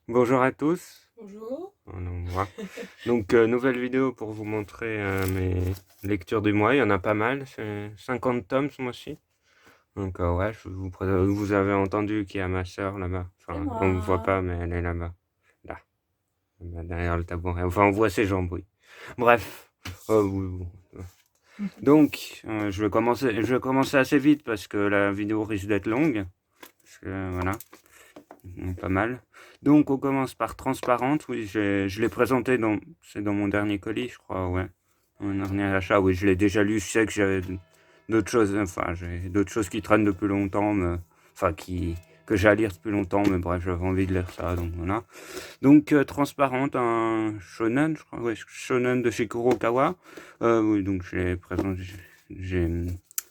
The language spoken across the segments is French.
Bonjour à tous. Bonjour. Oh non, moi. Donc, nouvelle vidéo pour vous montrer mes lectures du mois. Il y en a pas mal. C'est 50 tomes ce mois-ci. Donc, ouais, vous avez entendu qu'il y a ma sœur là-bas. C'est Enfin, on ne me voit moi. pas, mais elle est là-bas. Là, derrière le tabouret. Enfin, on voit ses jambes, oui. Bref. Oui, oui. Donc, je vais commencer assez vite parce que la vidéo risque d'être longue. Parce que, voilà. Pas mal. Donc, on commence par Transparente. Oui, je l'ai présenté c'est dans mon dernier colis, je crois, ouais. Mon dernier achat, oui, je l'ai déjà lu. Je sais que j'avais d'autres choses, enfin, j'ai d'autres choses qui traînent depuis longtemps, enfin, que j'ai à lire depuis longtemps, mais bref, j'avais envie de lire ça, donc voilà. Donc, Transparente, un shonen, je crois, ouais, shonen de chez Kurokawa. Oui, donc, j'ai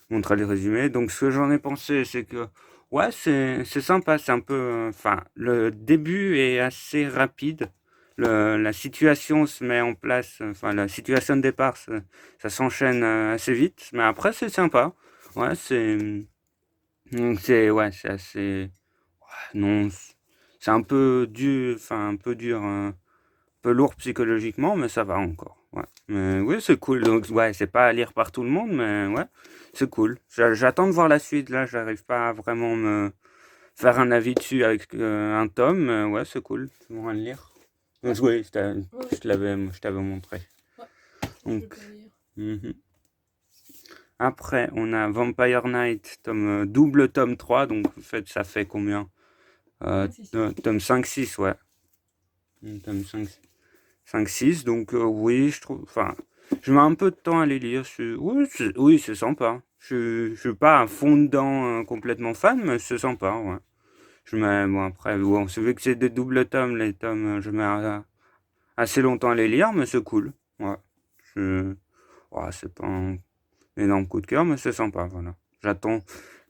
montré les résumés. Donc, ce que j'en ai pensé, c'est que ouais, c'est sympa, c'est un peu, enfin, le début est assez rapide. La situation se met en place, enfin, la situation de départ, ça s'enchaîne assez vite, mais après, c'est sympa. Ouais, ouais, c'est assez, non, c'est un peu dur, enfin, un peu dur, un peu lourd psychologiquement, mais ça va encore. Ouais. Mais oui, c'est cool. Donc, ouais, c'est pas à lire par tout le monde, mais ouais, c'est cool. J'attends de voir la suite. Là, j'arrive pas à vraiment me faire un avis dessus avec un tome. Ouais, c'est cool. Tu pourras le lire. Ouais, Donc, oui, ouais, ouais. je t'avais montré. Ouais. Ça, je veux Donc, bien lire. mhm. Après, on a Vampire Knight, double tome 3. Donc, en fait, ça fait combien 5-6. Tome 5-6, ouais. Tome 5-6. Donc, oui, je trouve. Enfin, je mets un peu de temps à les lire. Oui, c'est sympa. Je suis pas à fond dedans, complètement fan, mais c'est sympa, ouais. Bon, après, bon, c'est vu que c'est des doubles tomes, les tomes, je mets assez longtemps à les lire, mais c'est cool. Ouais. Je- ouais, c'est pas un énorme coup de cœur, mais c'est sympa, voilà.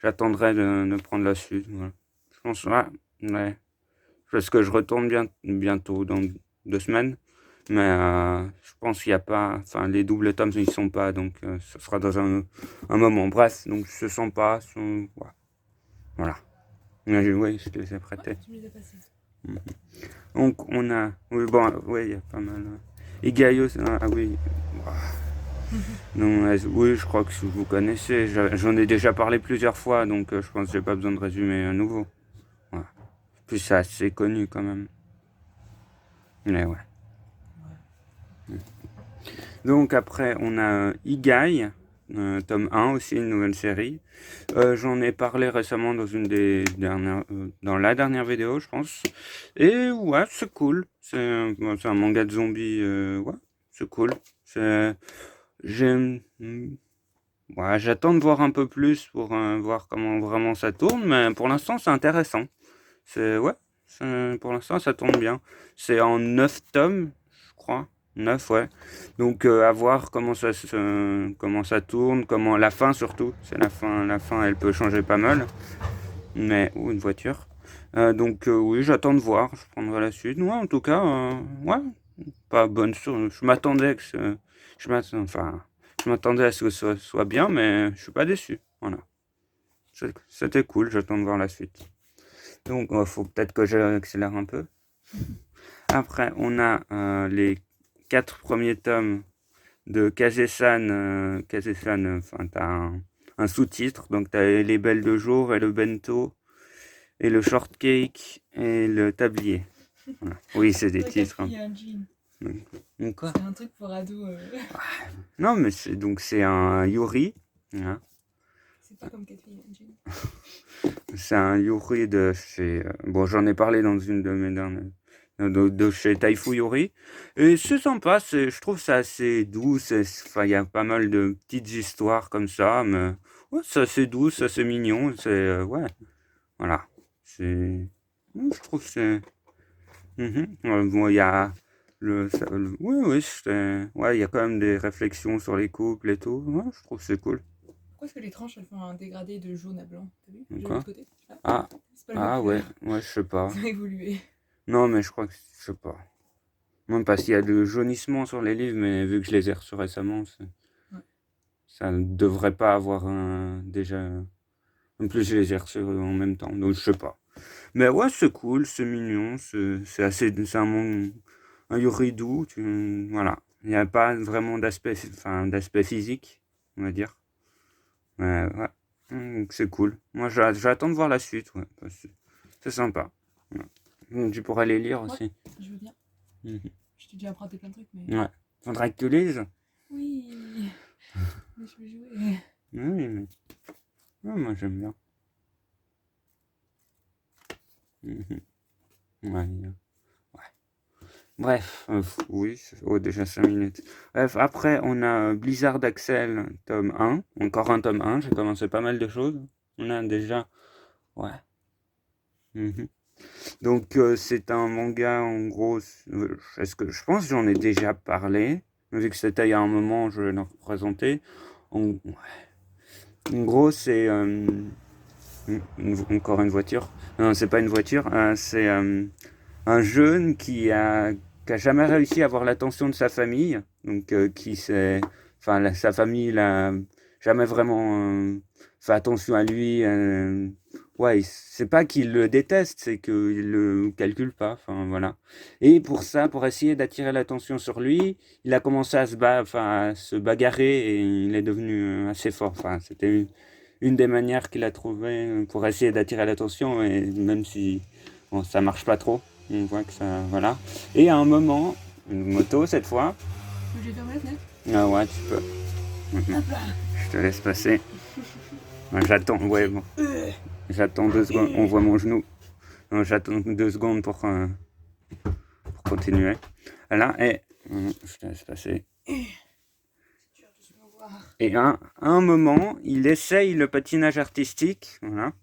J'attendrai de prendre la suite, voilà. Je pense, ouais, ouais. Parce que je retourne bientôt, dans 2 semaines. Mais je pense qu'il n'y a pas. Enfin, les doubles tomes, ils sont pas, donc ça sera dans un moment. Bref, donc je sens pas. Ouais, voilà. Oui, je te les ai Ouais, prêtés. tu me les as passés. Mhm. Donc, on a. Oui, bon, oui, il y a pas mal. Igaio, ah oui. Non, oui, je crois que vous connaissez. J'en ai déjà parlé plusieurs fois, donc je pense que j'ai pas besoin de résumer à nouveau. Voilà. Puis c'est assez connu quand même. Mais ouais. Ouais. Donc après, on a Igai, tome 1 aussi, une nouvelle série. J'en ai parlé récemment dans une des dernières, dans la dernière vidéo, je pense. Et ouais, c'est cool. C'est un manga de zombies. Ouais, c'est cool. C'est, j'aime, ouais, j'attends de voir un peu plus pour voir comment vraiment ça tourne, mais pour l'instant, c'est intéressant. Ouais, pour l'instant, ça tourne bien. C'est en 9 tomes, je crois. 9, ouais. Donc, à voir comment ça tourne, comment la fin surtout. C'est la fin, elle peut changer pas mal. Mais, ou une voiture. Donc, oui, j'attends de voir. Je prendrai la suite. Ouais, en tout cas, ouais, pas bonne chose. Enfin, je m'attendais à ce que ce soit bien, mais je suis pas déçu. Voilà. C'était cool, j'attends de voir la suite. Donc, il faut peut-être que j'accélère un peu. Après, on a les 4 premiers tomes de Kazé-san. Kazé-san, enfin, t'as un sous-titre. Donc, t'as les belles de jour et le bento, et le shortcake et le tablier. Voilà. Oui, c'est des Toi, quatre titres, hein. filles et un jean. Quoi? C'est un truc pour ado. Non, mais c'est un Yuri. Hein. C'est pas comme quatre filles et un jean. C'est un Yuri de chez. Bon, j'en ai parlé dans une de mes dernières. De chez Taifu Yuri. Et c'est sympa, je trouve ça assez doux. Enfin, il y a pas mal de petites histoires comme ça, mais ouais, c'est assez doux, c'est assez mignon. Ouais, voilà. Je trouve que c'est. Mhm. Ouais, bon, il y a. Oui, oui, ouais, il y a quand même des réflexions sur les couples et tout. Ouais, je trouve que c'est cool. Pourquoi est-ce que les tranches elles font un dégradé de jaune à blanc? T'as vu? J'ai Quoi? l'autre côté. Ah, Ah, c'est pas la même ah ouais, couleur. ouais, je sais pas. Ça a évolué. Non, mais je crois que. Je sais pas. Non, parce qu'il y a du jaunissement sur les livres, mais vu que je les ai reçus récemment, Ouais. ça ne devrait pas avoir déjà En plus, je les ai reçus en même temps, donc je sais pas. Mais ouais, c'est cool, c'est mignon, c'est assez, c'est un Yoridou, voilà. Il n'y a pas vraiment d'aspect physique, on va dire. Ouais. C'est cool. Moi, j'attends de voir la suite, ouais. C'est sympa. Ouais. Tu pourras les lire Ouais, aussi. je veux bien. Mhm. Je t'ai déjà emprunté plein de trucs, mais. Ouais. Faudrait que tu lises. Oui, mais je veux jouer. Oui, mais ouais, moi j'aime bien. Mhm. Ouais, bien. Bref, oui, oh, déjà 5 minutes. Bref, après, on a Blizzard Axel, tome 1. Encore un tome 1, j'ai commencé pas mal de choses. On a déjà... Ouais. Mhm. Donc, c'est un manga, en gros... Est-ce que je pense que j'en ai déjà parlé. Vu que c'était il y a un moment, je l'ai représenté. En gros, c'est... encore une voiture. Non, c'est pas une voiture. C'est un jeune qui a jamais réussi à avoir l'attention de sa famille, donc sa famille l'a jamais vraiment fait attention à lui. Ouais, c'est pas qu'il le déteste, c'est qu'il le calcule pas. Enfin voilà. Et pour ça, pour essayer d'attirer l'attention sur lui, il a commencé à se bagarrer et il est devenu assez fort. Enfin, c'était une des manières qu'il a trouvé pour essayer d'attirer l'attention, et même si bon, ça marche pas trop. On voit que ça. Voilà. Et à un moment, une moto cette fois. Je vais fermer la fenêtre. Ah ouais, tu peux. Hop là. Je te laisse passer. J'attends, ouais, bon. J'attends 2 secondes. On voit mon genou. Non, j'attends 2 secondes pour continuer. Voilà, et je te laisse passer. Et à un moment, il essaye le patinage artistique. Voilà.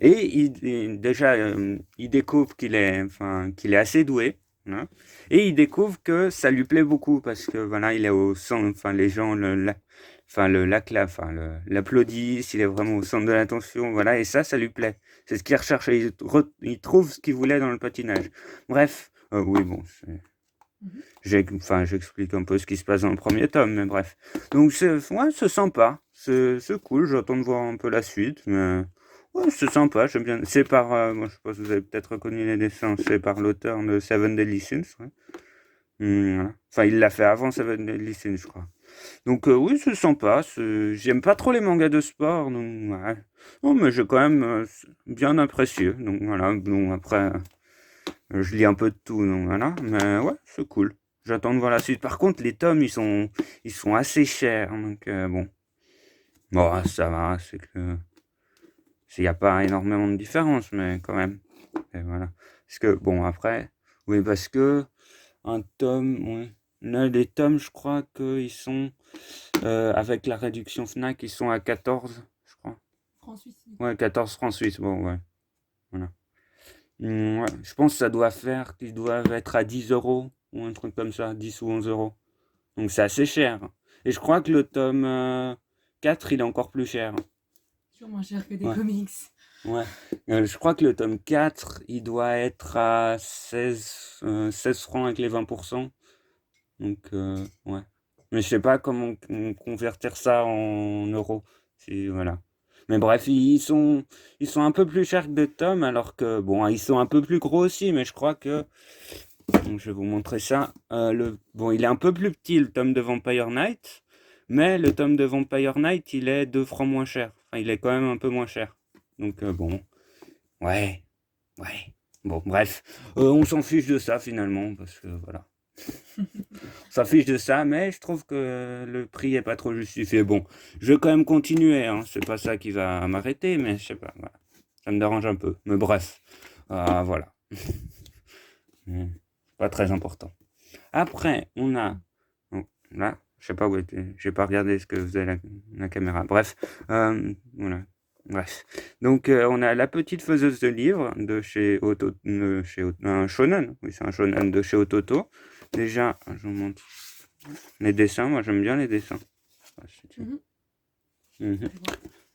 Et déjà, il découvre qu'il est assez doué. Hein, et il découvre que ça lui plaît beaucoup parce que voilà, il est au centre, enfin les gens l'applaudissent, il est vraiment au centre de l'attention, voilà, et ça lui plaît. C'est ce qu'il recherche, il trouve ce qu'il voulait dans le patinage. Bref, oui, bon, j'explique un peu ce qui se passe dans le premier tome, mais bref. Donc c'est sympa, c'est cool, j'attends de voir un peu la suite, mais ouais, c'est sympa, j'aime bien. C'est par, moi je sais pas si vous avez peut-être reconnu les dessins, c'est par l'auteur de Seven Deadly Sins, ouais. Voilà. Enfin, il l'a fait avant Seven Deadly Sins, je crois. Donc oui, c'est sympa, j'aime pas trop les mangas de sport, donc ouais. Non, mais j'ai quand même bien apprécié, donc voilà, bon après... je lis un peu de tout, donc voilà. Mais ouais, c'est cool. J'attends de voir la suite. Par contre, les tomes, ils sont assez chers. Donc bon. Bon, ça va, c'est que... Il n'y a pas énormément de différence, mais quand même. Et voilà. Parce que, bon, après... Oui, parce que un tome... Ouais. Là, les tomes, je crois qu'ils sont... avec la réduction FNAC, ils sont à 14, je crois. Francs suisses. Ouais, 14 francs suisses. Bon, ouais. Voilà. Ouais, je pense que ça doit faire qu'ils doivent être à 10 euros ou un truc comme ça, 10 ou 11 euros. Donc c'est assez cher. Et je crois que le tome 4, il est encore plus cher. Toujours moins cher que des Ouais. comics. Ouais. Je crois que le tome 4, il doit être à 16 francs avec les 20%. Donc, ouais. Mais je sais pas comment convertir ça en euros. Voilà. Mais bref, ils sont un peu plus chers que des tomes, alors que, bon, ils sont un peu plus gros aussi, mais je crois que... Donc, je vais vous montrer ça. Bon, il est un peu plus petit, le tome de Vampire Knight, mais le tome de Vampire Knight, il est 2 francs moins cher. Enfin, il est quand même un peu moins cher. Donc, bon, ouais. Bon, bref, on s'en fiche de ça finalement, parce que voilà. On s'en fiche de ça, mais je trouve que le prix est pas trop justifié. Bon, je vais quand même continuer, hein. C'est pas ça qui va m'arrêter, mais je sais pas, voilà. Ça me dérange un peu. Mais bref, voilà. Pas très important. Après, on a... oh, là, je sais pas où était. J'ai pas regardé ce que faisait la caméra. Bref, voilà. Bref. Donc, on a La Petite Faiseuse de Livres de chez un shonen. Oui, c'est un shonen de chez Ototo. Déjà, je vous montre les dessins. Moi, j'aime bien les dessins.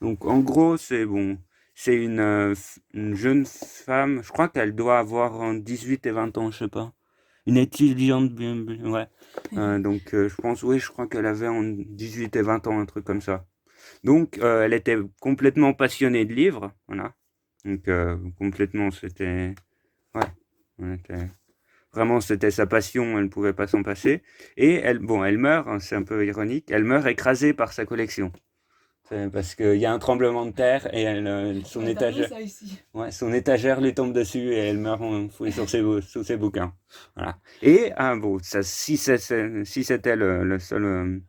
Donc, en gros, c'est bon. C'est une jeune femme. Je crois qu'elle doit avoir 18 et 20 ans, je sais pas. Une étudiante, ouais. Donc, je crois qu'elle avait en 18 et 20 ans, un truc comme ça. Donc, elle était complètement passionnée de livres, voilà. Donc, complètement, c'était... Ouais, on était... Vraiment, c'était sa passion, elle ne pouvait pas s'en passer. Et elle meurt, hein, c'est un peu ironique, elle meurt écrasée par sa collection. C'est parce qu'il y a un tremblement de terre et son Ouais, t'as pas vu étagère, ça ici. ouais, son étagère lui tombe dessus et elle meurt enfouie sous ses bouquins. Voilà. Et bon, ça, si c'était le seul,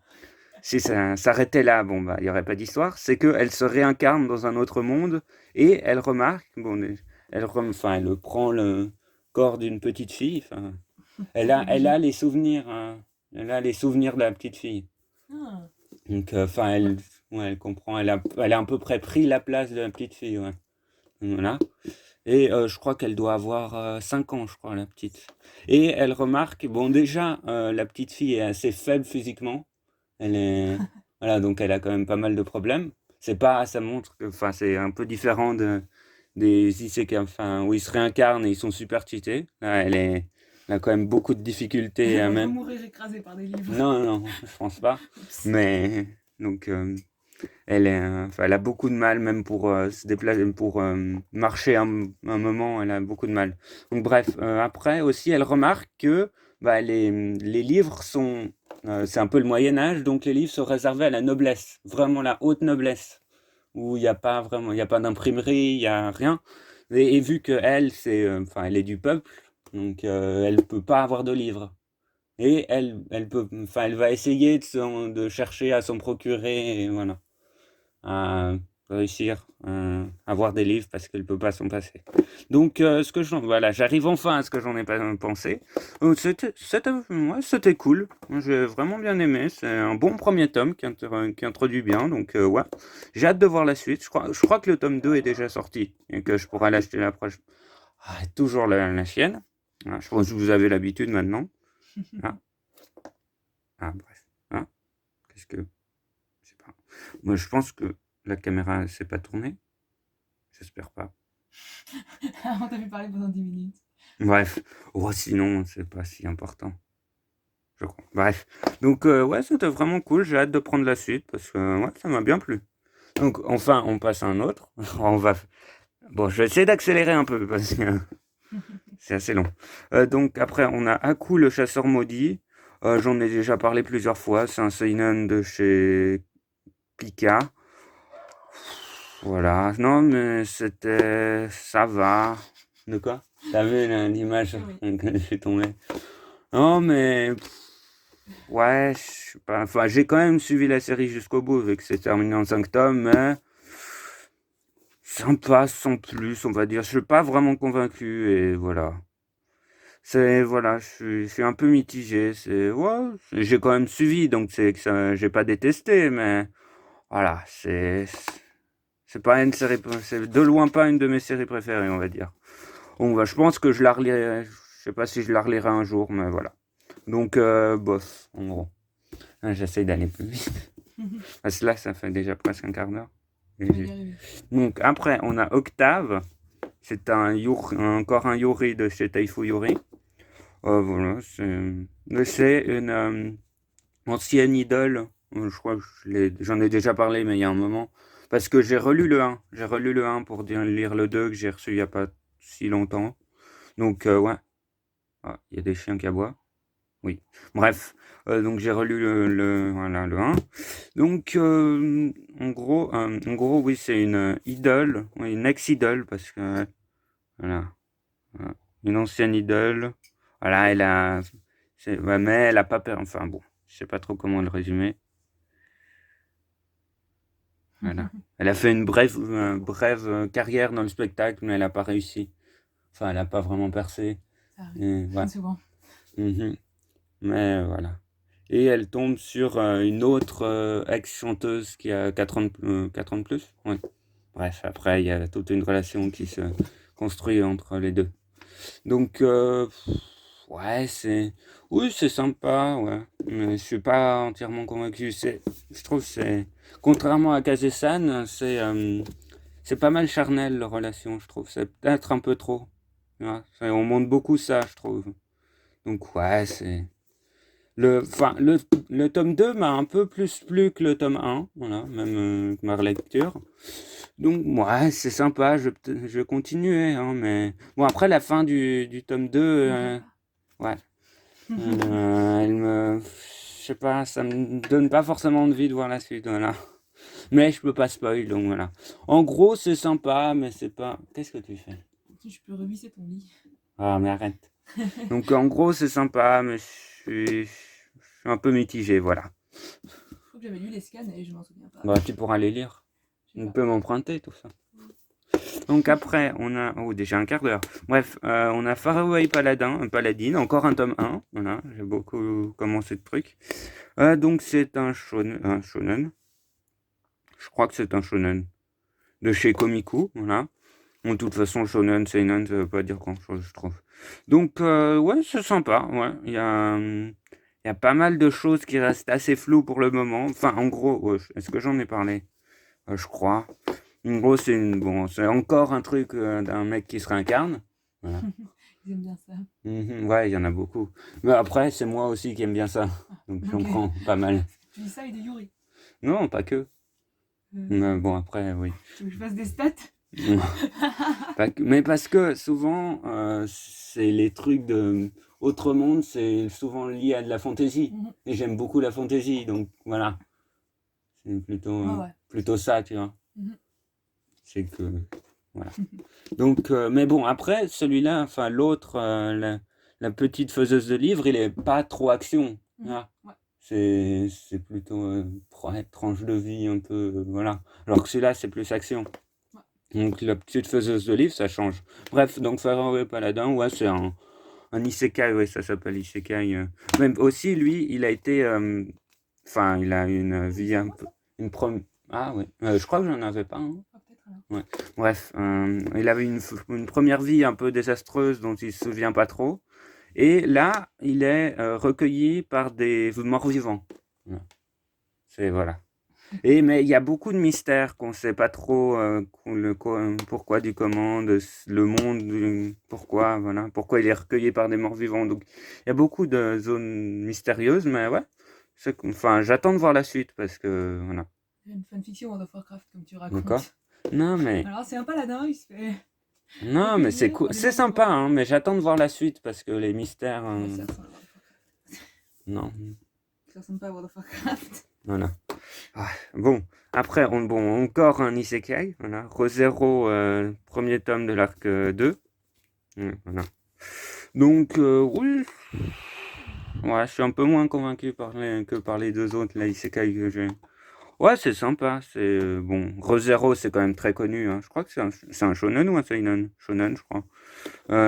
si ça s'arrêtait là, bon bah il y aurait pas d'histoire. C'est que elle se réincarne dans un autre monde et elle remarque, bon, enfin, elle prend le corps d'une petite fille. Enfin, C'est trop elle mignon. a les souvenirs, elle a les souvenirs de la petite fille. Ah, Donc, enfin, ouais, elle comprend, elle a à peu près pris la place de la petite fille, ouais. Voilà. Et je crois qu'elle doit avoir 5 ans, je crois, la petite. Et elle remarque, bon, déjà, la petite fille est assez faible physiquement. Elle est, voilà, donc elle a quand même pas mal de problèmes. C'est pas, ça montre que, enfin, c'est un peu différent des isekai, enfin, où ils se réincarnent et ils sont super cheatés. Là, elle a quand même beaucoup de difficultés elle à va pas même. mourir écrasée par des livres. Non, non, je pense pas. Oups. Mais, donc, enfin, elle a beaucoup de mal, même pour se déplacer, pour marcher un moment, elle a beaucoup de mal. Donc, bref, après aussi, elle remarque que bah, les livres sont. C'est un peu le Moyen-Âge, donc les livres sont réservés à la noblesse, vraiment la haute noblesse, où il n'y a pas vraiment, il n'y a pas d'imprimerie, il n'y a rien. Et vu que elle, enfin, elle est du peuple, donc elle ne peut pas avoir de livres. Et enfin, elle va essayer de chercher à s'en procurer, et voilà, à réussir à avoir des livres parce qu'elle ne peut pas s'en passer. Donc, voilà, j'arrive enfin à ce que j'en ai pas pensé. Ouais, c'était cool. Moi, j'ai vraiment bien aimé. C'est un bon premier tome qui introduit bien. Donc, ouais, j'ai hâte de voir la suite. Je crois que le tome 2 est déjà sorti et que je pourrai l'acheter la prochaine. Ah, toujours la chienne. Ah, je pense que vous avez l'habitude maintenant. Ah, bref. Ah, qu'est-ce que. Je sais pas. Moi, je pense que la caméra s'est pas tournée. J'espère pas. On t'a vu parler pendant 10 minutes. Bref. Oh, sinon, c'est pas si important, je crois. Bref. Donc, ouais, c'était vraiment cool. J'ai hâte de prendre la suite parce que, ouais, ça m'a bien plu. Donc, enfin, on passe à un autre. On va. Bon, je vais essayer d'accélérer un peu parce que c'est assez long. Donc, après, on a Aku, le chasseur maudit. J'en ai déjà parlé plusieurs fois. C'est un seinen de chez Pika. Voilà. Non, mais c'était. Ça va. De quoi? T'as vu l'image Oui. que j'ai tombée? Non, mais. Ouais, je sais pas. Enfin, j'ai quand même suivi la série jusqu'au bout, vu que c'est terminé en 5 tomes, mais. Sympa sans plus, on va dire. Je suis pas vraiment convaincu, et voilà. Voilà, je suis un peu mitigé. Ouais, j'ai quand même suivi, donc c'est que ça, j'ai pas détesté, mais. Voilà, c'est pas une série, c'est de loin pas une de mes séries préférées, on va dire. Bon, bah, je pense que je la relirai, je sais pas si je la relirai un jour, mais voilà. Donc, bof, en gros. J'essaye d'aller plus vite. Parce que là, ça fait déjà presque un quart d'heure. Tu vas y arriver. Donc, après, on a Octave. C'est encore un Yuri de chez Taifu Yuri. Voilà, c'est une ancienne idole. Je crois que j'en ai déjà parlé, mais il y a un moment. Parce que j'ai relu le 1. J'ai relu le 1 pour lire le 2 que j'ai reçu il n'y a pas si longtemps. Donc, ouais. Ah, il y a des chiens qui aboient. Oui. Bref. Donc, j'ai relu voilà, le 1. Donc, en gros, oui, c'est une idole. Oui, une ex-idole. Parce que, voilà. Voilà. Une ancienne idole. Voilà, ouais, mais elle a pas perdu. Enfin, bon. Je sais pas trop comment le résumer. Voilà. Elle a fait une brève carrière dans le spectacle, mais elle n'a pas réussi. Enfin, elle n'a pas vraiment percé. Ça arrive. Ouais. Souvent. Mhm. Mais voilà. Et elle tombe sur une autre ex-chanteuse qui a 4 ans de plus. Ouais. Bref, après, il y a toute une relation qui se construit entre les deux. Donc, ouais, Oui, c'est sympa, ouais. Mais je suis pas entièrement convaincu. Je trouve que c'est. Contrairement à Kazé-san, c'est pas mal charnel, leur relation, je trouve. C'est peut-être un peu trop. Tu vois. On montre beaucoup ça, je trouve. Donc, ouais, c'est. Enfin, le tome 2 m'a un peu plus plu que le tome 1, voilà, même que ma relecture. Donc, ouais, c'est sympa, je vais continuer, hein, mais... Bon, après, la fin du tome 2, ouais, elle me... Je sais pas, ça me donne pas forcément envie de voir la suite, voilà. Mais je peux pas spoil, donc voilà. En gros, c'est sympa, mais c'est pas... Qu'est-ce que tu fais? Je peux revisser ton lit. Ah, mais arrête. Donc, en gros, c'est sympa, mais je suis un peu mitigé, voilà. Je crois que j'avais lu les scans et je m'en souviens pas. Bah, tu pourras les lire. Je sais On pas. peut m'emprunter, tout ça. Donc après, on a... Oh, déjà un quart d'heure. Bref, on a Faraway Paladin, encore un tome 1. Voilà, j'ai beaucoup commencé de trucs. Donc c'est un shonen. Je crois que c'est un shonen. De chez Komiku, voilà. Bon, de toute façon, shonen, seinen, ça veut pas dire grand-chose, je trouve. Donc, ouais, c'est sympa, ouais. Il y a pas mal de choses qui restent assez floues pour le moment. Enfin, en gros, ouais, est-ce que j'en ai parlé? Je crois. En gros, c'est encore un truc d'un mec qui se réincarne. Voilà. Ils aiment bien ça. Ouais, il y en a beaucoup. Mais après, c'est moi aussi qui aime bien ça. Donc j'en prends pas mal. Tu dis ça et des Yuri. Non, pas que. Mais bon, après, oui. Tu veux que je fasse des stats? Mais parce que souvent, c'est les trucs de Autre Monde, c'est souvent lié à de la fantaisie. Et j'aime beaucoup la fantaisie, donc voilà. C'est plutôt ça, tu vois. C'est que... Voilà. Donc, mais bon, après, celui-là, enfin l'autre, la petite faiseuse de livres, il est pas trop action. Voilà. Ouais. C'est plutôt tranche de vie un peu, voilà. Alors que celui-là, c'est plus action. Ouais. Donc la petite faiseuse de livres, ça change. Bref, donc Faraway Paladin, ouais, c'est un isekai, ouais, ça s'appelle isekai. Même aussi, lui, il a été... Enfin, il a une vie un peu... Ah ouais, je crois que j'en avais pas, hein. Ouais. Bref, il avait une première vie un peu désastreuse dont il se souvient pas trop. Et là, il est recueilli par des morts-vivants. Voilà. Mais il y a beaucoup de mystères qu'on ne sait pas trop pourquoi, du comment, le monde, pourquoi, voilà, pourquoi il est recueilli par des morts-vivants. Donc, il y a beaucoup de zones mystérieuses, mais ouais. Enfin, j'attends de voir la suite parce que, voilà. Il y a une fanfiction World of Warcraft, comme tu racontes. D'accord. Non, mais... Alors, c'est un paladin, il se fait... Non, mais c'est cool. C'est sympa, hein, mais j'attends de voir la suite parce que les mystères... Ça ressemble à World of Warcraft. Non. Ça ressemble pas à World of Warcraft. Voilà. Bon, après, encore un isekai. Voilà. Re:Zero, premier tome de l'arc 2. Voilà. Donc, oui. Ouais, je suis un peu moins convaincu que par les deux autres, là, isekai que j'ai. Ouais, c'est sympa. C'est bon. Re:Zero, c'est quand même très connu. Hein. Je crois que c'est un shonen ou un seinen? Shonen, je crois.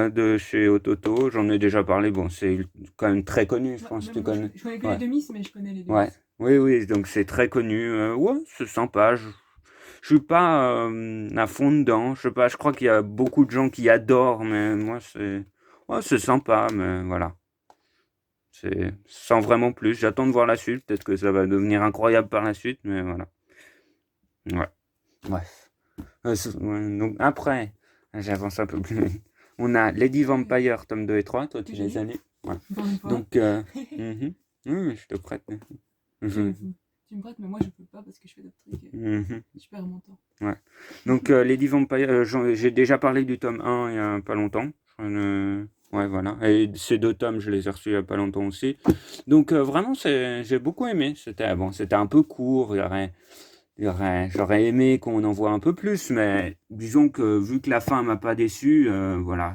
De chez Ototo. J'en ai déjà parlé. Bon, c'est quand même très connu, je pense que tu connais. Je connais que les demis, mais je connais les demis. Ouais. Oui, donc c'est très connu. Ouais, c'est sympa. Je suis pas à fond dedans. Je sais pas, je crois qu'il y a beaucoup de gens qui adorent, mais moi, c'est sympa, mais voilà. C'est sans vraiment plus. J'attends de voir la suite. Peut-être que ça va devenir incroyable par la suite, mais voilà. Ouais. Bref. Donc après, j'avance un peu plus. On a Lady Vampire, tome 2 et 3. Toi, tu les as lus. Ouais. Donc, oui, je te prête. Tu me prêtes, mais moi je peux pas parce que je fais d'autres trucs. Je perds mon temps. Ouais. Donc, Lady Vampire, j'ai déjà parlé du tome 1 il y a pas longtemps. Ouais, voilà. Et ces deux tomes, je les ai reçus il y a pas longtemps aussi. Donc, vraiment, j'ai beaucoup aimé. C'était un peu court. J'aurais aimé qu'on en voit un peu plus, mais disons que vu que la fin m'a pas déçu, voilà,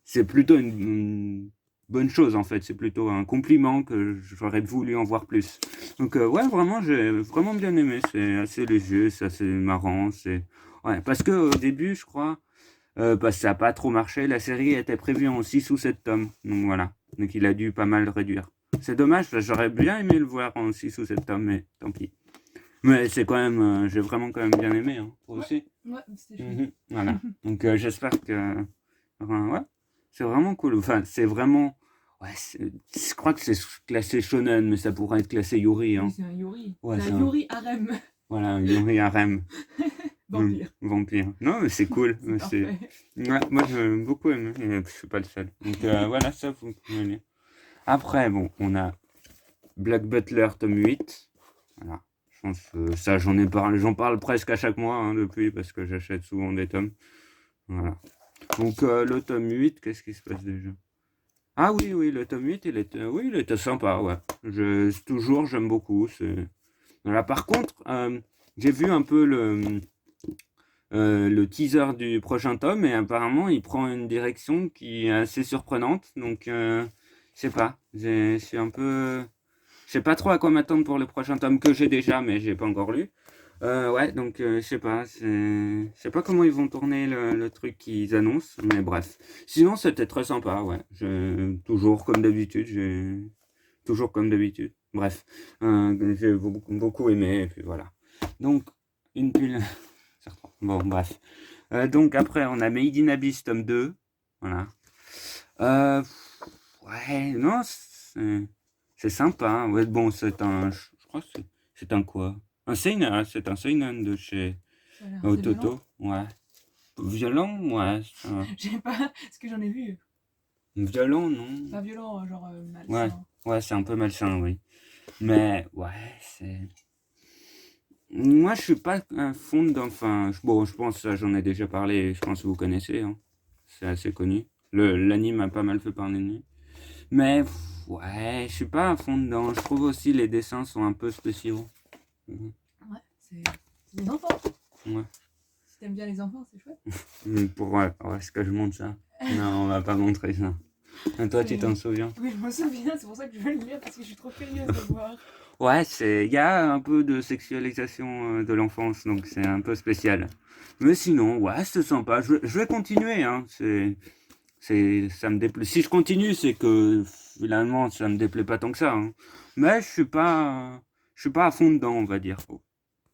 c'est plutôt une bonne chose en fait. C'est plutôt un compliment que j'aurais voulu en voir plus. Donc ouais, vraiment, j'ai vraiment bien aimé. C'est assez léger, c'est assez marrant. Ouais, parce que au début, je crois, parce que ça n'a pas trop marché, la série était prévue en 6 ou 7 tomes. Donc voilà, donc il a dû pas mal réduire. C'est dommage, j'aurais bien aimé le voir en 6 ou 7 tomes, mais tant pis. Mais c'est quand même, j'ai vraiment quand même bien aimé, hein, toi aussi. Ouais, c'était chouette. Voilà. Donc j'espère que, ouais, c'est vraiment cool. Enfin, c'est vraiment, ouais, je crois que c'est classé shonen, mais ça pourrait être classé yuri. Hein. Oui, c'est un yuri. Ouais, c'est un yuri harem. Voilà, un yuri harem. Vampire. Vampire. Non, mais c'est cool. Ouais, moi j'ai beaucoup aimé. Et je suis pas le seul. Donc voilà, ça vous pouvez lire. Après, bon, on a Black Butler, tome 8. Voilà. Je pense que ça, j'en parle presque à chaque mois hein, depuis, parce que j'achète souvent des tomes. Voilà. Donc, le tome 8, qu'est-ce qui se passe déjà? Ah oui, le tome 8, il était sympa, ouais. J'aime beaucoup. Voilà. Par contre, j'ai vu un peu le teaser du prochain tome et apparemment il prend une direction qui est assez surprenante. Donc, je sais pas. Je suis un peu. Je sais pas trop à quoi m'attendre pour le prochain tome que j'ai déjà, mais j'ai pas encore lu. Ouais, donc je sais pas. Je sais pas comment ils vont tourner le truc qu'ils annoncent, mais bref. Sinon, c'était très sympa, ouais. Toujours comme d'habitude. Toujours comme d'habitude. Bref, j'ai beaucoup aimé, et puis voilà. Donc, une pile. Bon, bref. Donc après, on a Made in Abyss tome 2. Voilà. Ouais, non, c'est sympa. Hein. Ouais, bon, je crois que c'est un quoi? C'est un seinen de chez Toto. Ouais. Violent, ouais. Je sais pas ce que j'en ai vu. Violent, non. Pas violent, genre malsain. Ouais, c'est un peu malsain, oui. Mais ouais, c'est. Moi, je suis pas un fond enfin, bon, je pense que j'en ai déjà parlé, je pense que vous connaissez, hein. C'est assez connu. L'anime a pas mal fait parler de lui. Mais, ouais, je suis pas à fond dedans. Je trouve aussi les dessins sont un peu spéciaux. Ouais, c'est des enfants. Ouais. Si t'aimes bien les enfants, c'est chouette. Ouais, est-ce que je montre ça? Non, on va pas montrer ça. Et toi, tu t'en souviens? Oui, je me souviens, c'est pour ça que je veux le lire, parce que je suis trop curieuse de voir. Ouais, il y a un peu de sexualisation de l'enfance, donc c'est un peu spécial. Mais sinon, ouais, c'est sympa. Je vais continuer, hein. Ça me déplaît. Si je continue, c'est que finalement, ça me déplaît pas tant que ça, hein. Mais je suis pas à fond dedans, on va dire.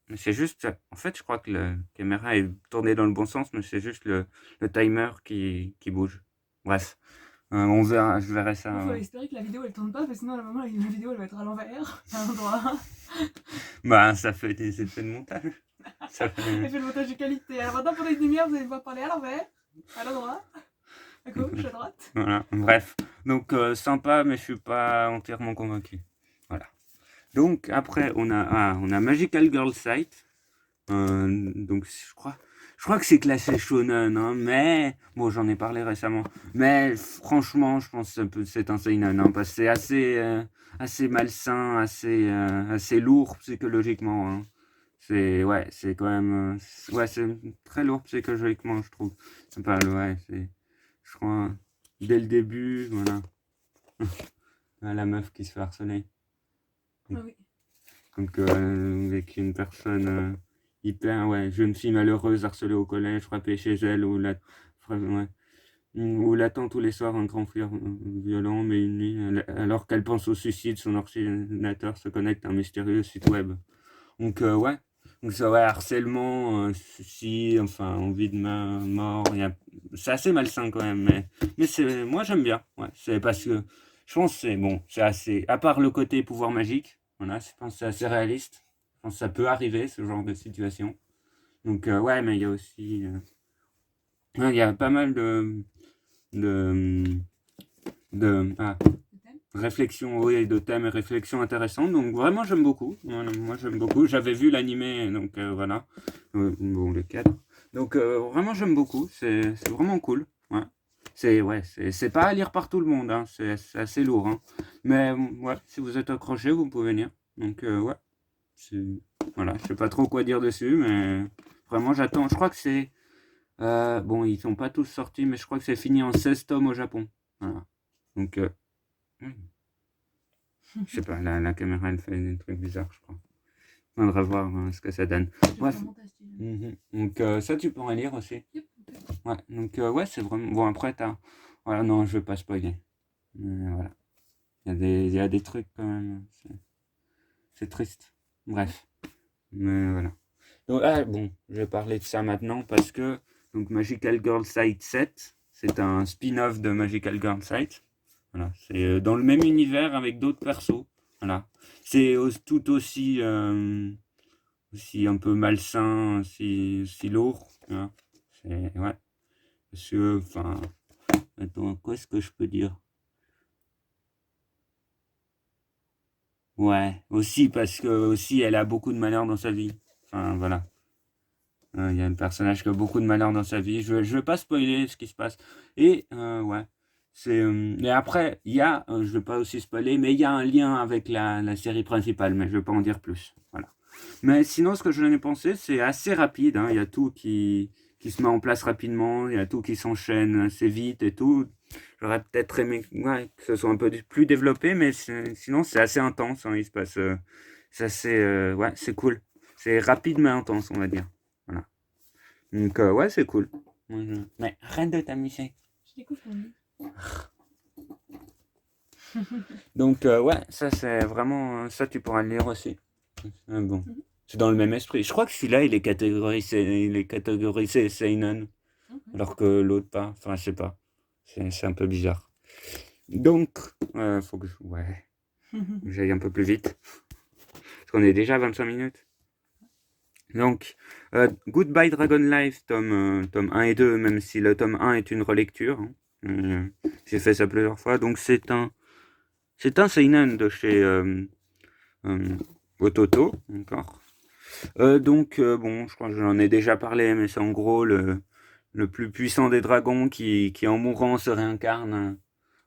Mais c'est juste, en fait, je crois que la caméra est tournée dans le bon sens, mais c'est juste le timer qui bouge. Bref, on verra, je verrai ça. Il faut espérer que la vidéo elle tourne pas, parce que sinon à la moment la vidéo elle va être à l'envers, à l'endroit. Bah, ça fait des effets de montage. Ça fait... Elle fait le montage de qualité. Alors maintenant pendant une demi-heure, vous allez devoir parler à l'envers, à l'endroit, à gauche, à droite. Voilà, bref. Donc, sympa, mais je suis pas entièrement convaincu. Voilà. Donc, après, on a Magical Girl Sight. Donc, je crois que c'est classé shonen, hein, mais bon, j'en ai parlé récemment. Mais franchement, je pense que c'est un seinen, hein, parce que c'est assez malsain, assez lourd psychologiquement. Hein. C'est quand même, ouais, c'est très lourd psychologiquement, je trouve. Enfin, ouais, je crois, dès le début, voilà, la meuf qui se fait harceler. Ah oui. Donc, avec une personne jeune fille malheureuse harcelée au collège, frappée chez elle, où elle attend tous les soirs un grand frère violent, mais une nuit, alors qu'elle pense au suicide, son ordinateur se connecte à un mystérieux site web. Donc, ouais. Donc, ça, ouais, harcèlement, suicide, enfin, envie de mort. C'est assez malsain quand même, mais moi j'aime bien. Ouais, c'est parce que je pense que c'est bon, c'est assez. À part le côté pouvoir magique, voilà, je pense que c'est assez réaliste. Je pense que ça peut arriver, ce genre de situation. Donc, ouais, mais il y a aussi. Il y a pas mal de, de réflexion, oui, de thèmes et réflexions intéressantes. Donc vraiment, j'aime beaucoup. Voilà, moi, j'aime beaucoup. J'avais vu l'animé, donc voilà. Bon, le cadre. Donc vraiment, j'aime beaucoup. C'est vraiment cool. Ouais. C'est pas à lire par tout le monde. Hein. C'est assez lourd. Hein. Mais ouais, si vous êtes accroché, vous pouvez venir. Donc ouais. Voilà, je sais pas trop quoi dire dessus, mais vraiment, j'attends. Je crois que c'est. Bon, ils sont pas tous sortis, mais je crois que c'est fini en 16 tomes au Japon. Voilà. Donc. Je sais pas, la caméra elle fait des trucs bizarres, je crois. On devrait voir ce que ça donne. Bref. Donc ça tu pourrais lire aussi. Ouais, donc ouais, c'est vraiment. Bon, après t'as. Voilà, non, je vais pas spoiler. Voilà. Il y a des trucs quand même. C'est triste. Bref. Mais voilà. Donc, bon, je vais parler de ça maintenant parce que donc Magical Girl Sight 7, c'est un spin-off de Magical Girl Sight. Voilà, c'est dans le même univers avec d'autres persos. Voilà, c'est tout aussi un peu malsain, aussi lourd. Voilà. Ouais, parce que enfin, attends, qu'est-ce que je peux dire? Ouais, aussi parce que aussi elle a beaucoup de malheur dans sa vie. Enfin, voilà. Il y a un personnage qui a beaucoup de malheur dans sa vie. Je vais pas spoiler ce qui se passe. Et ouais, et après, je vais pas aussi spoiler, mais il y a un lien avec la série principale, mais je vais pas en dire plus. Voilà. Mais sinon, ce que je en ai pensé, c'est assez rapide, hein. Il y a tout qui se met en place rapidement, il y a tout qui s'enchaîne assez vite et tout. J'aurais peut-être aimé ouais, que ce soit un peu plus développé, mais sinon, c'est assez intense, hein. Il se passe. C'est assez. Ouais, c'est cool. C'est rapide mais intense, on va dire. Voilà. Donc, ouais, c'est cool. Mais arrête de t'amuser. Je t'écoute, mon ami. Donc, ouais, ça, c'est vraiment. Ça, tu pourras le lire aussi. Bon. Mhm. C'est dans le même esprit. Je crois que celui-là, il est catégorisé Seinen, Ok. alors que l'autre pas. Enfin, je sais pas. C'est un peu bizarre. Donc, faut que ouais, j'aille un peu plus vite. Parce qu'on est déjà à 25 minutes. Donc, Goodbye Dragon Life, tome 1 et 2, même si le tome 1 est une relecture. Hein. J'ai fait ça plusieurs fois. Donc, c'est un seinen de chez Ototo, encore. Donc, bon, je crois que j'en ai déjà parlé, mais c'est en gros le plus puissant des dragons qui en mourant se réincarne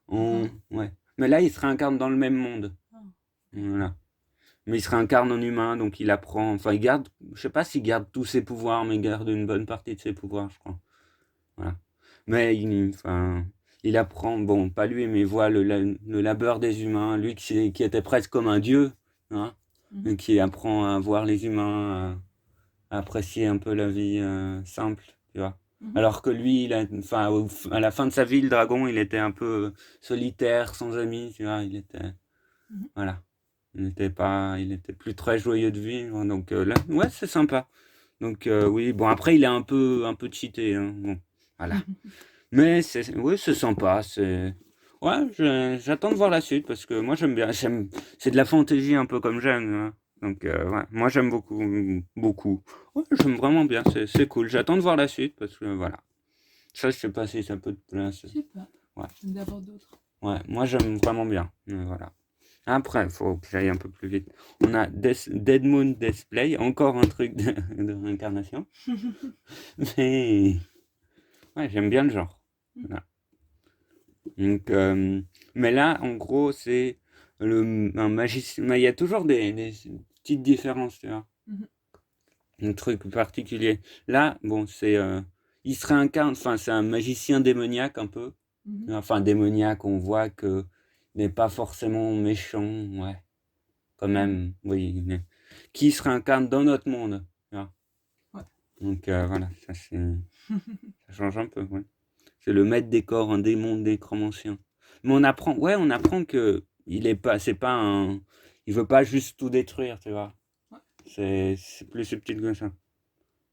ouais. Mais là, il se réincarne dans le même monde. Ah. Voilà. Mais il se réincarne en humain, donc il apprend. Enfin, il garde. Je sais pas s'il garde tous ses pouvoirs, mais il garde une bonne partie de ses pouvoirs, je crois. Voilà. Mais enfin, il apprend. Bon, pas lui, mais il voit le labeur des humains. Lui qui était presque comme un dieu, hein, et qui apprend à voir les humains, à apprécier un peu la vie simple, tu vois. Alors que lui, enfin, à la fin de sa vie, le dragon, il était un peu solitaire, sans amis, tu vois. Voilà. Il était plus très joyeux de vivre. Donc là, ouais, c'est sympa. Donc oui, bon après il est un peu cheaté. Hein, bon, voilà. Mais oui, c'est sympa. Ouais, j'attends de voir la suite parce que moi j'aime bien. C'est de la fantaisie un peu comme j'aime. Hein. Donc ouais, moi j'aime beaucoup, beaucoup. Ouais, j'aime vraiment bien. C'est cool. J'attends de voir la suite parce que voilà. Ça, je sais pas si ça peut te plaire. Je sais pas. Ouais. J'aime d'abord d'autres. Ouais, moi j'aime vraiment bien. Voilà. Après, il faut que j'aille un peu plus vite. On a Dead Moon Display, encore un truc de réincarnation. Mais ouais, j'aime bien le genre. Voilà. Donc, mais là, en gros, c'est un magicien. Mais il y a toujours des petites différences, tu vois. Un truc particulier. Là, bon, il se réincarne, enfin, c'est un magicien démoniaque un peu. Enfin, démoniaque, on voit que n'est pas forcément méchant, ouais. Quand même, oui. Qui se réincarne dans notre monde. Tu vois. Ouais. Donc voilà, ça change un peu, ouais. C'est le maître des corps, un démon nécromancien. Mais on apprend que c'est pas il veut pas juste tout détruire, tu vois. Ouais. C'est plus subtil que ça.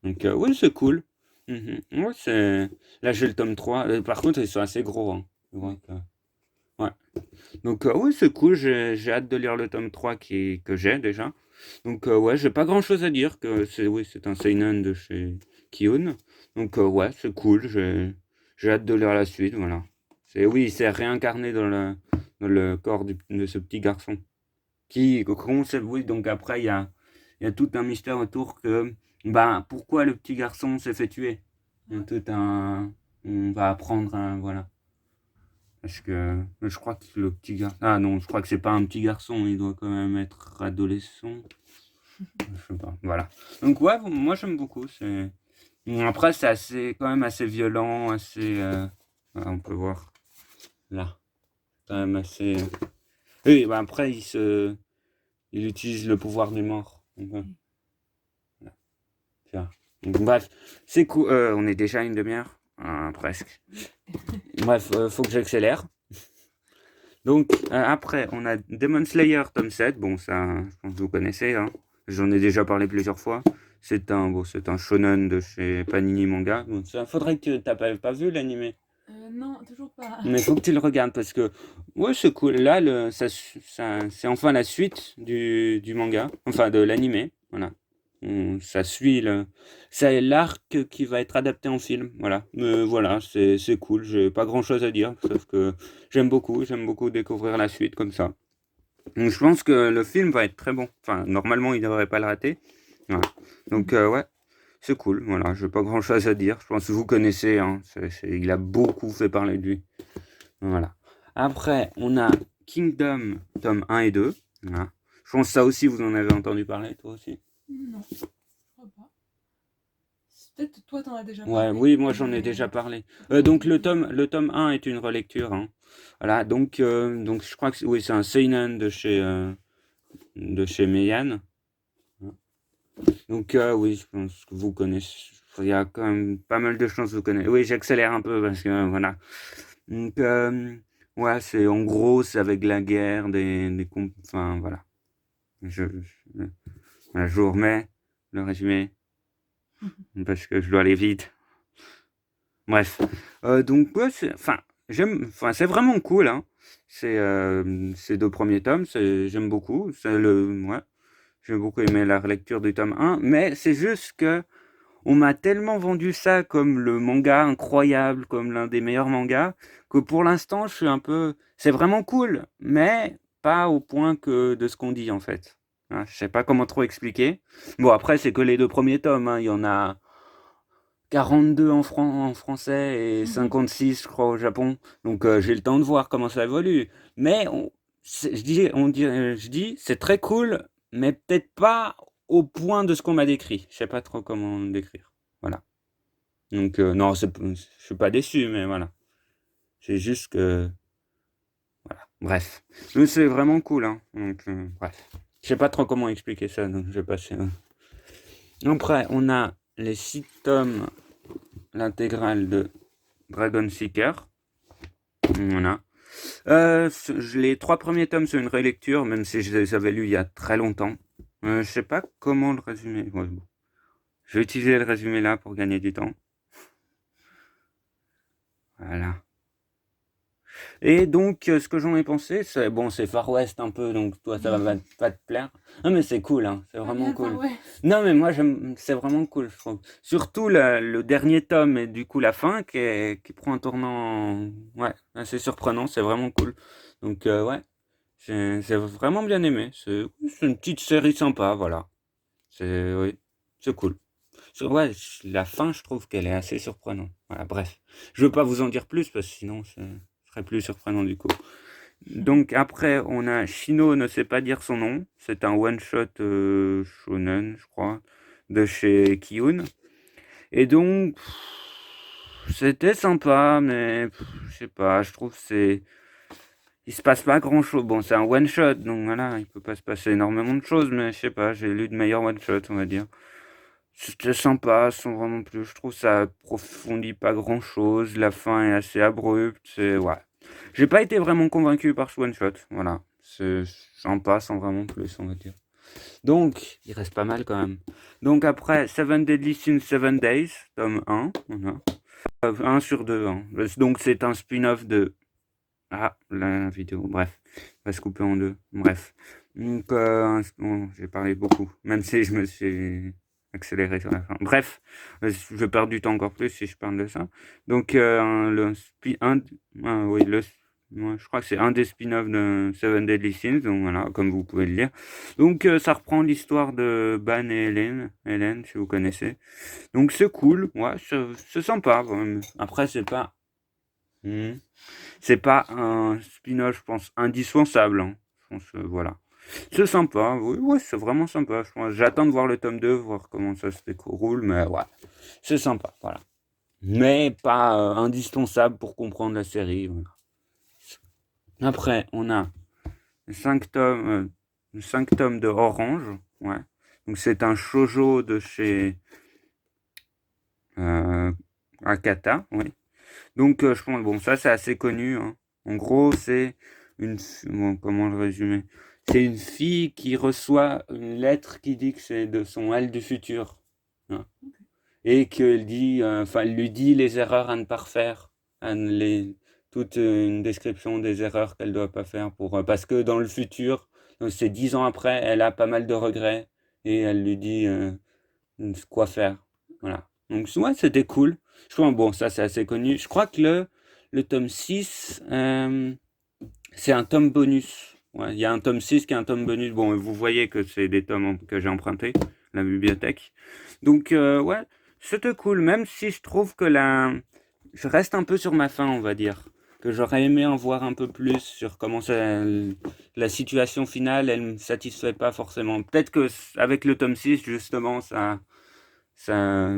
Donc oui, c'est cool. Ouais, là j'ai le tome 3. Par contre, ils sont assez gros, hein. Donc, ouais. Donc oui, c'est cool, j'ai hâte de lire le tome 3 que j'ai déjà. Donc ouais, j'ai pas grand-chose à dire que c'est un seinen de chez Kiun. Donc ouais, c'est cool, j'ai hâte de lire la suite, voilà. Oui, il s'est réincarné dans le corps de ce petit garçon. Oui, donc après il y a tout un mystère autour que pourquoi le petit garçon s'est fait tuer. Il y a tout un On va apprendre voilà. Parce que je crois que le petit garçon. Ah non, je crois que c'est pas un petit garçon, il doit quand même être adolescent. Je sais pas. Voilà. Donc ouais, moi j'aime beaucoup. Après, quand même assez violent, assez. Voilà, on peut voir là. Quand même assez. Oui, après il utilise le pouvoir des morts. Donc, voilà. Tiens. Donc, bref, c'est cool. On est déjà à une demi-heure. Presque. Bref, faut que j'accélère. Donc, après, on a Demon Slayer tome 7. Bon, ça, je pense que vous connaissez. Hein. J'en ai déjà parlé plusieurs fois. C'est un shonen de chez Panini Manga. Bon, ça faudrait que tu n'aies pas vu l'animé. Non, toujours pas. Mais il faut que tu le regardes parce que, ouais, c'est cool. Là, c'est enfin la suite du manga, enfin de l'animé. Voilà. Ça suit c'est l'arc qui va être adapté en film. Voilà. Mais voilà, c'est cool. J'ai pas grand chose à dire, sauf que j'aime beaucoup découvrir la suite comme ça. Donc, je pense que le film va être très bon. Enfin, normalement, il ne devrait pas le rater. Voilà. Donc, ouais, c'est cool. Voilà, je n'ai pas grand-chose à dire. Je pense que vous connaissez. Hein. Il a beaucoup fait parler de lui. Voilà. Après, on a Kingdom, tome 1 et 2. Voilà. Je pense que ça aussi, vous en avez entendu parler, toi aussi. Non, je crois pas. Peut-être toi, t'en as déjà Ouais, parlé. oui, moi j'en ai déjà parlé. Donc le tome 1 est une relecture. Hein. Voilà, donc je crois que oui, c'est un seinen de chez Meian. Donc oui, je pense que vous connaissez. Il y a quand même pas mal de chances que vous connaissez. Oui, j'accélère un peu parce que voilà. Donc ouais, c'est en gros, c'est avec la guerre, enfin voilà. Voilà, je vous remets le résumé parce que je dois aller vite. Bref, donc ouais, c'est vraiment cool, hein. Ces 2 premiers tomes, j'aime beaucoup. Ouais, j'ai beaucoup aimé la relecture du tome 1, mais c'est juste que on m'a tellement vendu ça comme le manga incroyable, comme l'un des meilleurs mangas, que pour l'instant, je suis un peu. C'est vraiment cool, mais pas au point que de ce qu'on dit en fait. Hein, je sais pas comment trop expliquer. Bon, après, c'est que les 2 premiers tomes, hein. Il y en a 42 en français et 56, je crois, au Japon. Donc j'ai le temps de voir comment ça évolue. Mais je dis, c'est très cool, mais peut-être pas au point de ce qu'on m'a décrit. Je sais pas trop comment le décrire. Voilà. Donc non, je suis pas déçu, mais voilà. C'est juste que voilà. Bref, mais c'est vraiment cool, hein. Donc bref, je sais pas trop comment expliquer ça, donc je vais passer. Après, on a les 6 tomes, l'intégrale de Dragon Seeker. Voilà. Les 3 premiers tomes, c'est une relecture, même si je les avais lus il y a très longtemps. Je sais pas comment le résumer. Ouais, bon. Je vais utiliser le résumé là pour gagner du temps. Voilà. Et donc, ce que j'en ai pensé, c'est bon, c'est Far West un peu, donc toi, ça va pas te plaire. Non, mais c'est cool, hein, c'est vraiment cool. Non, mais moi, c'est vraiment cool, je trouve. Surtout le dernier tome et du coup la fin qui prend un tournant, ouais, assez surprenant, c'est vraiment cool. Donc, ouais, j'ai vraiment bien aimé. C'est une petite série sympa, voilà. Oui, c'est cool. Ouais, la fin, je trouve qu'elle est assez surprenante. Voilà, bref. Je veux pas vous en dire plus parce que sinon, ce serait plus surprenant du coup. Donc après, on a Shino ne sait pas dire son nom. C'est un one-shot shonen, je crois, de chez Kiyun. Et donc, c'était sympa, mais je sais pas, je trouve il se passe pas grand-chose. Bon, c'est un one-shot, donc voilà, il peut pas se passer énormément de choses, mais je sais pas, j'ai lu de meilleurs one-shots, on va dire. C'était sympa, sans vraiment plus. Je trouve ça approfondit pas grand-chose. La fin est assez abrupte. Ouais. J'ai pas été vraiment convaincu par ce one-shot. Voilà. C'est sympa, sans vraiment plus, on va dire. Donc, il reste pas mal quand même. Donc après, Seven Deadly Sins 7 Days, tome 1. Voilà. 1 sur 2. Hein. Donc c'est un spin-off de... Ah, la vidéo. Bref. On va se couper en deux. Bref. Donc, bon, j'ai parlé beaucoup. Même si je me suis accéléré sur la fin. Bref, je perds du temps encore plus si je parle de ça. Donc, oui, moi, je crois que c'est un des spin-offs de Seven Deadly Sins, donc voilà, comme vous pouvez le lire. Donc, ça reprend l'histoire de Ban et Hélène, si vous connaissez. Donc, c'est cool, ouais, c'est sympa. Après, c'est pas un spin-off, je pense, indispensable. Hein. Je pense, voilà. C'est sympa, oui, ouais, c'est vraiment sympa. J'attends de voir le tome 2, voir comment ça se déroule, mais ouais, c'est sympa, voilà. Mais pas indispensable pour comprendre la série. Voilà. Après, on a 5 tomes, 5 tomes de Orange, ouais. Donc c'est un shoujo de chez Akata, oui. Donc je pense, bon, ça c'est assez connu. Hein. En gros, c'est comment le résumer? C'est une fille qui reçoit une lettre qui dit que c'est de son elle du futur. Hein. Et qu'elle dit, elle lui dit les erreurs à ne pas refaire. Toute une description des erreurs qu'elle ne doit pas faire parce que dans le futur, donc c'est 10 ans après, elle a pas mal de regrets et elle lui dit quoi faire. Voilà. Donc, ouais, c'était cool. Je crois, bon, ça c'est assez connu. Je crois que le tome 6, c'est un tome bonus. Ouais, il y a un tome 6 qui est un tome bonus. Bon, vous voyez que c'est des tomes que j'ai empruntés, la bibliothèque. Donc, ouais, c'était cool, même si je trouve que je reste un peu sur ma faim, on va dire. Que j'aurais aimé en voir un peu plus sur comment la situation finale, elle me satisfait pas forcément. Peut-être que avec le tome 6, justement, ça, ça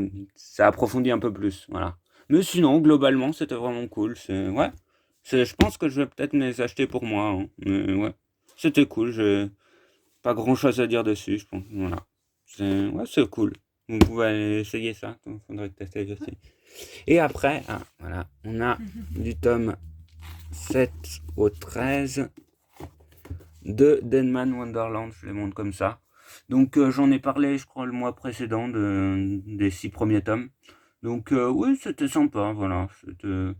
approfondit un peu plus, voilà. Mais sinon, globalement, c'était vraiment cool. Ouais, je pense que je vais peut-être me les acheter pour moi, hein. Mais ouais, c'était cool. Pas grand-chose à dire dessus, je pense. Voilà. Ouais, c'est cool. Vous pouvez aller essayer ça. Il faudrait que tu essayes aussi. Et après, voilà, on a du tome 7 au 13 de Denman Wonderland. Je les montre comme ça. Donc, j'en ai parlé, je crois, le mois précédent des 6 premiers tomes. Donc, oui, c'était sympa. Voilà. C'était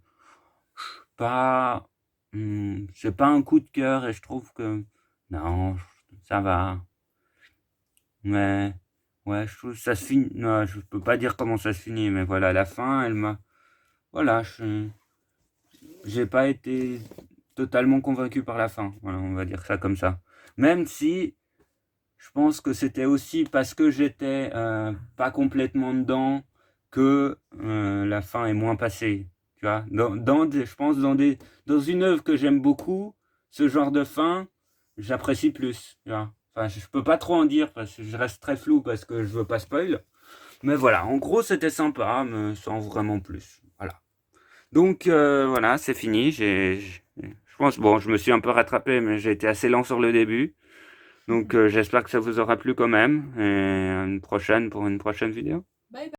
pas. C'est pas un coup de cœur et je trouve que. Non, ça va. Mais. Ouais, je trouve que ça se finit. Non, je peux pas dire comment ça se finit, mais voilà, la fin, elle m'a. Voilà, j'ai pas été totalement convaincu par la fin. Voilà, on va dire ça comme ça. Même si je pense que c'était aussi parce que j'étais pas complètement dedans que la fin est moins passée. Tu vois, je pense dans une œuvre que j'aime beaucoup, ce genre de fin, j'apprécie plus. Tu vois. Enfin, je peux pas trop en dire parce que je reste très flou parce que je veux pas spoil. Mais voilà, en gros, c'était sympa, mais sans vraiment plus. Voilà. Donc voilà, c'est fini. Je pense, bon, je me suis un peu rattrapé, mais j'ai été assez lent sur le début. Donc j'espère que ça vous aura plu quand même. Et à une prochaine pour une prochaine vidéo. Bye bye.